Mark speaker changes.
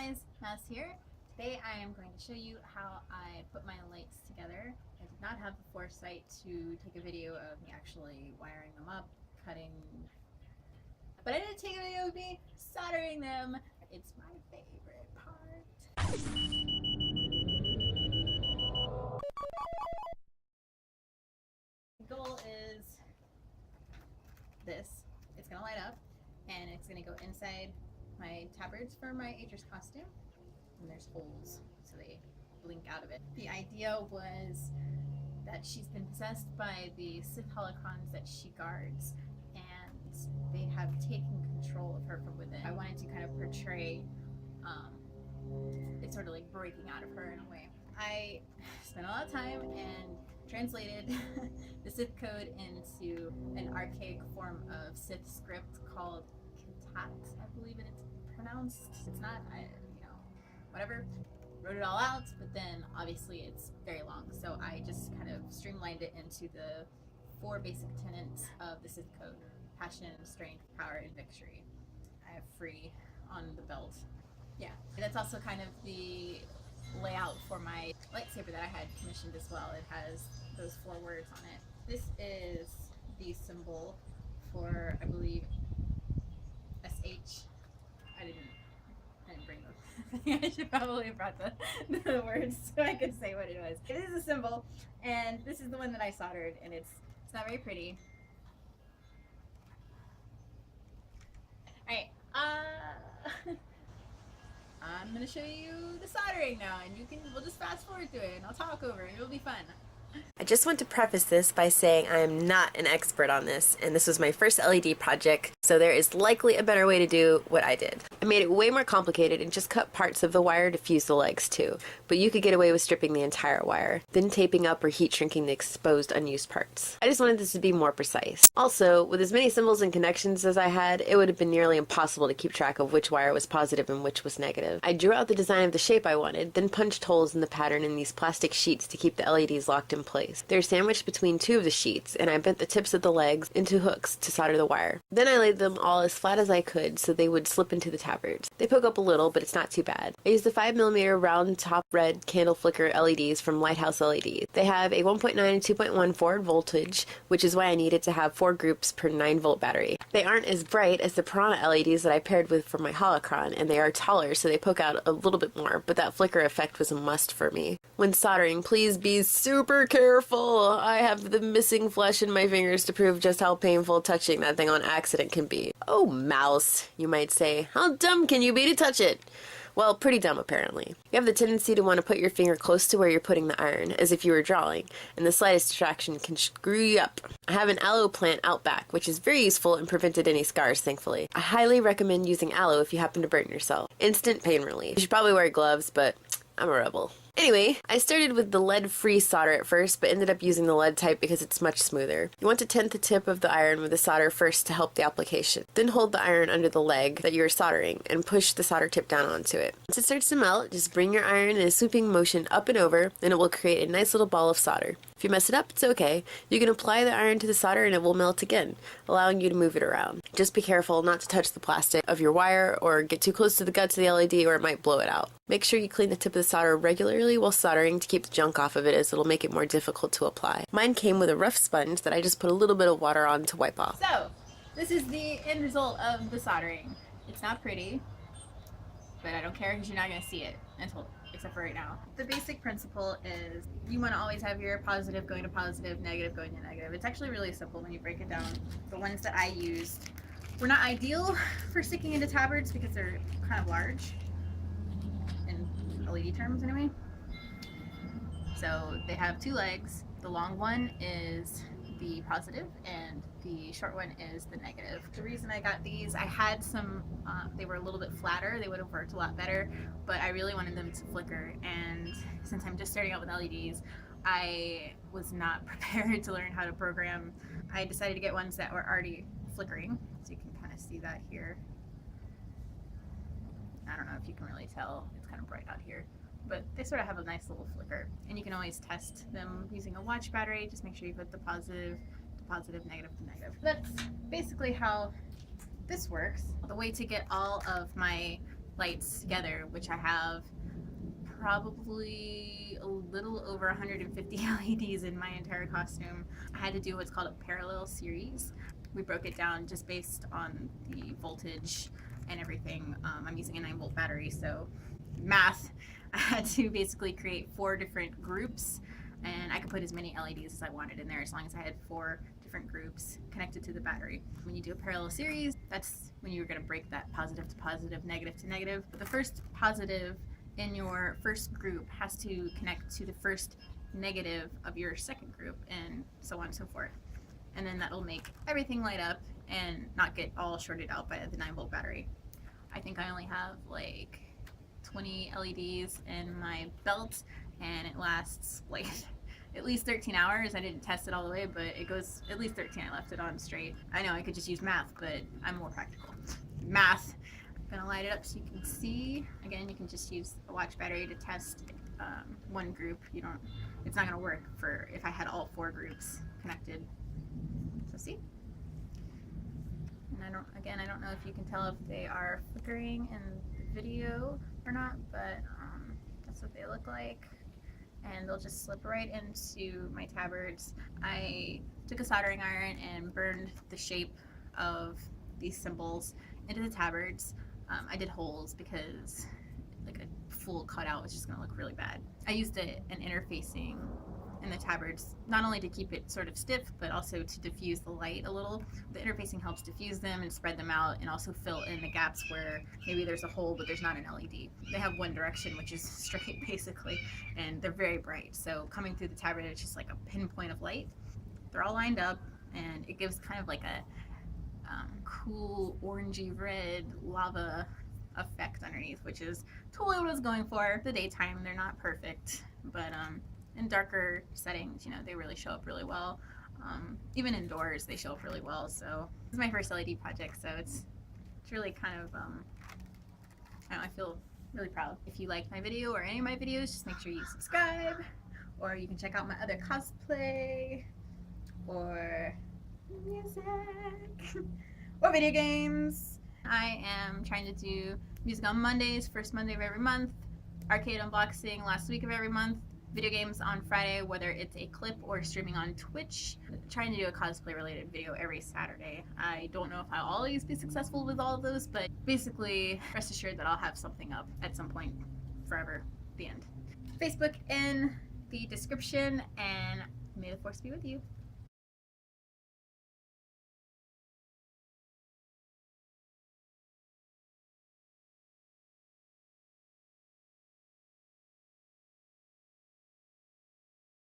Speaker 1: guys, Mass here. Today I am going to show you how I put my lights together. I did not have the foresight to take a video of me actually wiring them up, cutting, but I did take a video of me soldering them. It's my favorite part. The goal is this. It's going to light up and it's going to go inside my tabards for my Atris costume, and there's holes so they blink out of it. The idea was that she's been possessed by the Sith holocrons that she guards, and they have taken control of her from within. I wanted to kind of portray it sort of like breaking out of her in a way. I spent a lot of time and translated the Sith code into an archaic form of Sith script called Katat, I believe it's pronounced. It's not, whatever. Wrote it all out, but then obviously it's very long, so I just kind of streamlined it into the 4 basic tenets of the Sith code: passion, strength, power, and victory. I have free on the belt. Yeah, that's also kind of the layout for my lightsaber that I had commissioned as well. It has those 4 words on it. This is the symbol for, I believe, SH. I didn't bring those. I should probably have brought the words so I could say what it was. It is a symbol, and this is the one that I soldered, and it's not very pretty. Alright, I'm gonna show you the soldering now, and we'll just fast forward through it and I'll talk over it. It'll be fun.
Speaker 2: I just want to preface this by saying I am not an expert on this, and this was my first LED project, so there is likely a better way to do what I did. I made it way more complicated and just cut parts of the wire to fuse the legs too, but you could get away with stripping the entire wire, then taping up or heat shrinking the exposed unused parts. I just wanted this to be more precise. Also, with as many symbols and connections as I had, it would have been nearly impossible to keep track of which wire was positive and which was negative. I drew out the design of the shape I wanted, then punched holes in the pattern in these plastic sheets to keep the LEDs locked in place. They're sandwiched between 2 of the sheets, and I bent the tips of the legs into hooks to solder the wire. Then I laid them all as flat as I could so they would slip into the tabards. They poke up a little, but it's not too bad. I used the 5mm round top red candle flicker LEDs from Lighthouse LED. They have a 1.9 and 2.1 forward voltage, which is why I needed to have 4 groups per 9-volt battery. They aren't as bright as the Piranha LEDs that I paired with for my holocron, and they are taller, so they poke out a little bit more, but that flicker effect was a must for me. When soldering, please be super careful. I have the missing flesh in my fingers to prove just how painful touching that thing on accident can be. Oh, mouse, you might say. How dumb can you be to touch it? Well, pretty dumb apparently. You have the tendency to want to put your finger close to where you're putting the iron, as if you were drawing, and the slightest distraction can screw you up. I have an aloe plant out back, which is very useful and prevented any scars, thankfully. I highly recommend using aloe if you happen to burn yourself. Instant pain relief. You should probably wear gloves, but I'm a rebel. Anyway, I started with the lead-free solder at first, but ended up using the lead type because it's much smoother. You want to tent the tip of the iron with the solder first to help the application. Then hold the iron under the leg that you are soldering and push the solder tip down onto it. Once it starts to melt, just bring your iron in a sweeping motion up and over, and it will create a nice little ball of solder. If you mess it up, it's okay. You can apply the iron to the solder and it will melt again, allowing you to move it around. Just be careful not to touch the plastic of your wire or get too close to the guts of the LED or it might blow it out. Make sure you clean the tip of the solder regularly while soldering to keep the junk off of it, as it'll make it more difficult to apply. Mine came with a rough sponge that I just put a little bit of water on to wipe off.
Speaker 1: So, this is the end result of the soldering. It's not pretty, but I don't care because you're not going to see it except for right now. The basic principle is you want to always have your positive going to positive, negative going to negative. It's actually really simple when you break it down. The ones that I used were not ideal for sticking into tabards because they're kind of large, in LED terms anyway. So they have 2 legs. The long one is the positive and the short one is the negative. The reason I got these, I had some, they were a little bit flatter, they would have worked a lot better, but I really wanted them to flicker, and since I'm just starting out with LEDs, I was not prepared to learn how to program. I decided to get ones that were already flickering, so you can kind of see that here. I don't know if you can really tell, it's kind of bright out here, but they sort of have a nice little flicker, and you can always test them using a watch battery. Just make sure you put the positive to positive, negative to negative. That's basically how this works. The way to get all of my lights together, which I have probably a little over 150 LEDs in my entire costume. I had to do what's called a parallel series. We broke it down just based on the voltage and everything. I'm using a 9-volt battery, so math. I had to basically create 4 different groups, and I could put as many LEDs as I wanted in there as long as I had 4 different groups connected to the battery. When you do a parallel series, that's when you're going to break that positive to positive, negative to negative. The first positive in your first group has to connect to the first negative of your second group, and so on and so forth. And then that'll make everything light up and not get all shorted out by the 9-volt battery. I think I only have like 20 LEDs in my belt, and it lasts like at least 13 hours. I didn't test it all the way, but it goes at least 13. I left it on straight. I know I could just use math, but I'm more practical. Math. I'm gonna light it up so you can see. Again, you can just use a watch battery to test one group. It's not gonna work for if I had all 4 groups connected. So see? And I don't know if you can tell if they are flickering in the video or not, but that's what they look like. And they'll just slip right into my tabards. I took a soldering iron and burned the shape of these symbols into the tabards. I did holes because like a full cutout was just going to look really bad. I used an interfacing in the tabards, not only to keep it sort of stiff, but also to diffuse the light a little. The interfacing helps diffuse them and spread them out, and also fill in the gaps where maybe there's a hole but there's not an LED. They have one direction, which is straight basically, and they're very bright. So coming through the tabard, it's just like a pinpoint of light. They're all lined up, and it gives kind of like a cool orangey red lava effect underneath, which is totally what I was going for. The daytime, they're not perfect, but in darker settings, they really show up really well. Even indoors, they show up really well. So this is my first LED project, so it's really kind of, I feel really proud. If you liked my video or any of my videos, just make sure you subscribe, or you can check out my other cosplay, or music, or video games. I am trying to do music on Mondays, first Monday of every month, arcade unboxing last week of every month, video games on Friday, whether it's a clip or streaming on Twitch. Trying to do a cosplay related video every Saturday. I don't know if I'll always be successful with all of those, but basically rest assured that I'll have something up at some point forever, the end. Facebook in the description, and may the force be with you.